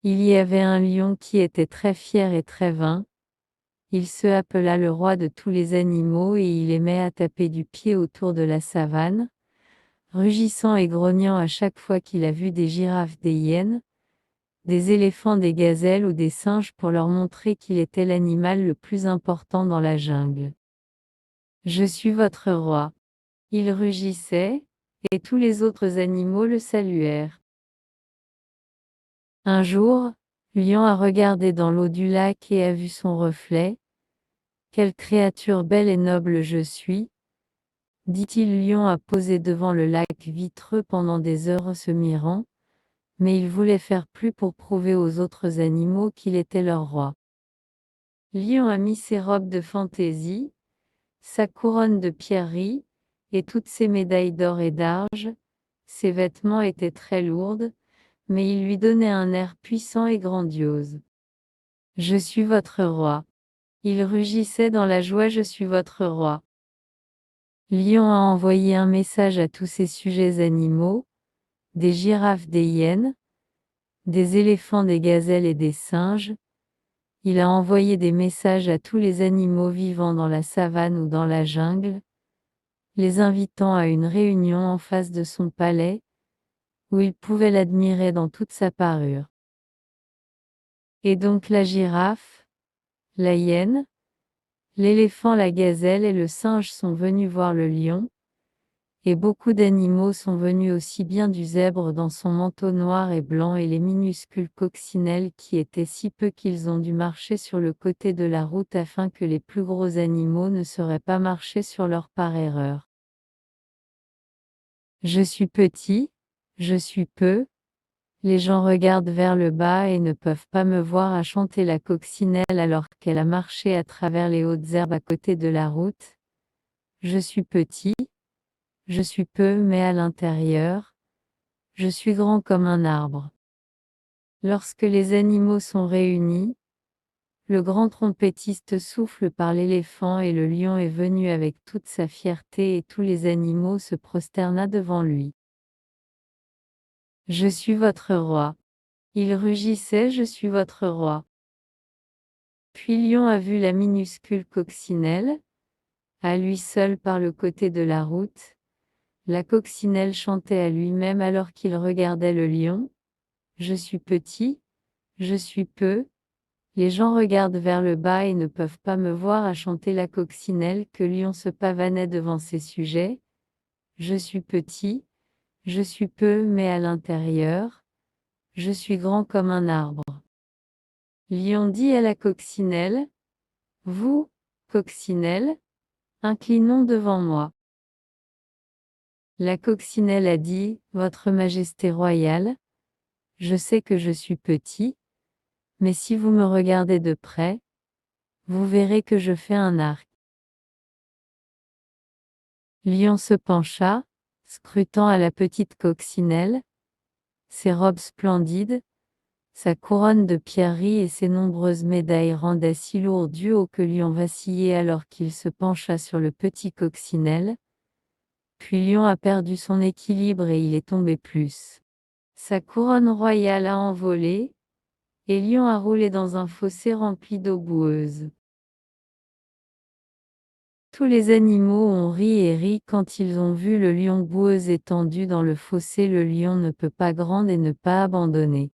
Il y avait un lion qui était très fier et très vain. Il se appela le roi de tous les animaux et il aimait à taper du pied autour de la savane, rugissant et grognant à chaque fois qu'il a vu des girafes, des hyènes, des éléphants, des gazelles ou des singes pour leur montrer qu'il était l'animal le plus important dans la jungle. Je suis votre roi. Il rugissait, et tous les autres animaux le saluèrent. Un jour, Lion a regardé dans l'eau du lac et a vu son reflet. Quelle créature belle et noble je suis, dit-il. Lion a posé devant le lac vitreux pendant des heures se mirant, mais il voulait faire plus pour prouver aux autres animaux qu'il était leur roi. Lion a mis ses robes de fantaisie, sa couronne de pierreries, et toutes ses médailles d'or et d'argent. Ses vêtements étaient très lourds, mais ils lui donnaient un air puissant et grandiose. Je suis votre roi. Il rugissait dans la joie. Je suis votre roi. Lion a envoyé un message à tous ses sujets animaux, des girafes, des hyènes, des éléphants, des gazelles et des singes. Il a envoyé des messages à tous les animaux vivant dans la savane ou dans la jungle, les invitant à une réunion en face de son palais, où ils pouvaient l'admirer dans toute sa parure. Et donc la girafe, la hyène, l'éléphant, la gazelle et le singe sont venus voir le lion, et beaucoup d'animaux sont venus, aussi bien du zèbre dans son manteau noir et blanc et les minuscules coccinelles qui étaient si peu qu'ils ont dû marcher sur le côté de la route afin que les plus gros animaux ne seraient pas marchés sur leur par erreur. Je suis petit, je suis peu, les gens regardent vers le bas et ne peuvent pas me voir, a chanté la coccinelle alors qu'elle a marché à travers les hautes herbes à côté de la route. Je suis petit, je suis peu, mais à l'intérieur, je suis grand comme un arbre. Lorsque les animaux sont réunis, le grand trompettiste souffle par l'éléphant et le lion est venu avec toute sa fierté et tous les animaux se prosterna devant lui. Je suis votre roi. Il rugissait. Je suis votre roi. Puis Lion a vu la minuscule coccinelle, à lui seul par le côté de la route. La coccinelle chantait à lui-même alors qu'il regardait le lion. Je suis petit, je suis peu. Les gens regardent vers le bas et ne peuvent pas me voir, a chanté la coccinelle que Lion se pavanait devant ses sujets. Je suis petit, je suis peu, mais à l'intérieur, je suis grand comme un arbre. Lion dit à la coccinelle, vous, coccinelle, inclinons devant moi. La coccinelle a dit, Votre Majesté royale, je sais que je suis petit, mais si vous me regardez de près, vous verrez que je fais un arc. Lion se pencha, scrutant à la petite coccinelle, ses robes splendides, sa couronne de pierreries et ses nombreuses médailles rendaient si lourd du haut que Lion vacillait alors qu'il se pencha sur le petit coccinelle. Puis Lion a perdu son équilibre et il est tombé plus. Sa couronne royale a envolé, et Lion a roulé dans un fossé rempli d'eau boueuse. Tous les animaux ont ri et ri quand ils ont vu le lion boueux étendu dans le fossé. Le lion ne peut pas gronder et ne pas abandonner.